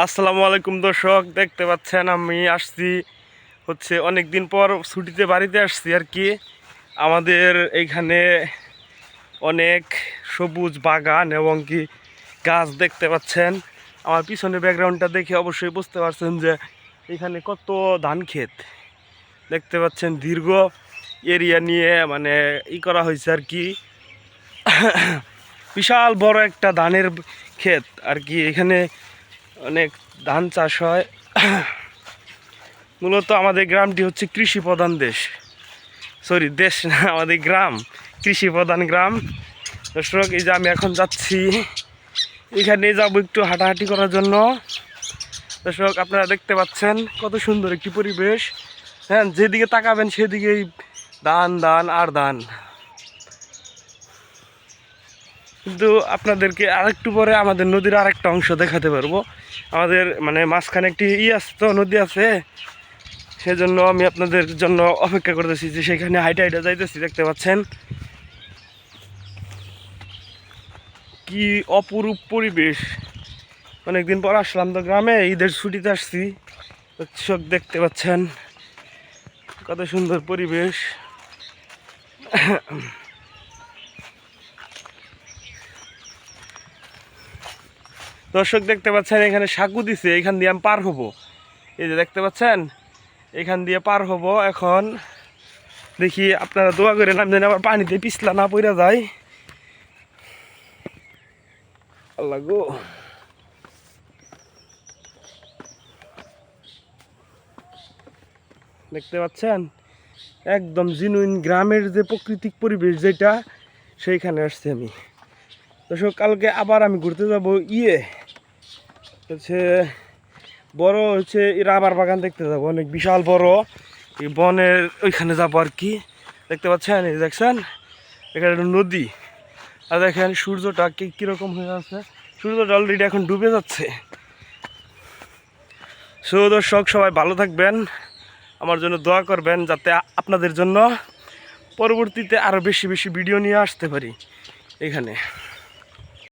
আসসালামু আলাইকুম দর্শক, দেখতে পাচ্ছেন আমি আসছি হচ্ছে অনেক দিন পর ছুটিতে বাড়িতে আসছি আর কি। আমাদের এইখানে অনেক সবুজ বাগান এবং কি গাছ দেখতে পাচ্ছেন। আমার পিছনে ব্যাকগ্রাউন্ডটা দেখে অবশ্যই বুঝতে পারছেন যে এখানে কত ধান ক্ষেত দেখতে পাচ্ছেন। দীর্ঘ এরিয়া নিয়ে মানে করা হয়েছে আর কি। বিশাল বড় একটা ধানের ক্ষেত আর কি। এখানে অনেক ধান চাষ হয়। মূলত আমাদের গ্রামটি হচ্ছে কৃষি প্রধান দেশ, সরি দেশ না, আমাদের গ্রাম কৃষি প্রধান গ্রাম। দর্শক, এই যে আমি এখন যাচ্ছি, এখানে যাব একটু হাঁটাহাঁটি করার জন্য। দর্শক, আপনারা দেখতে পাচ্ছেন কত সুন্দর একটি পরিবেশ। হ্যাঁ, যেদিকে তাকাবেন সেদিকেই ধান ধান আর ধান। কিন্তু আপনাদেরকে আরেকটু পরে আমাদের নদীর আরেকটা অংশ দেখাতে পারবো। আমাদের মানে মাঝখানে একটি আছে তো, নদী আছে, সেজন্য আমি আপনাদের জন্য অপেক্ষা করতেছি যে সেখানে হাইটা হাইটা যাইতেছি। দেখতে পাচ্ছেন কি অপরূপ পরিবেশ। অনেকদিন পর আসলাম তো গ্রামে, ঈদের ছুটিতে আসছি। দর্শক, দেখতে পাচ্ছেন কত সুন্দর পরিবেশ। দর্শক, দেখতে পাচ্ছেন এখানে সাঁকু দিছে, এখান দিয়ে আমি পার হব। এই যে দেখতে পাচ্ছেন, এখান দিয়ে পার হব এখন। দেখি আপনারা দোয়া করে নাম যেন আবার পানিতে পিছলা না পড়া যায়। আল্লাহ গো, দেখতে পাচ্ছেন একদম জিনুইন গ্রামের যে প্রাকৃতিক পরিবেশ যেটা, সেইখানে আসছি আমি। দর্শক, কালকে আবার আমি ঘুরতে যাব হচ্ছে বড় হচ্ছে রাবার বাগান দেখতে যাব, অনেক বিশাল বড় এই বনের ওইখানে যাবো আর কি। দেখতে পাচ্ছেন, এই দেখছেন এখানে একটা নদী, আর দেখেন সূর্যটা কীরকম হয়ে আছে। সূর্যটা অলরেডি এখন ডুবে যাচ্ছে। সো দর্শক, সবাই ভালো থাকবেন, আমার জন্য দোয়া করবেন যাতে আপনাদের জন্য পরবর্তীতে আরও বেশি বেশি ভিডিও নিয়ে আসতে পারি এখানে।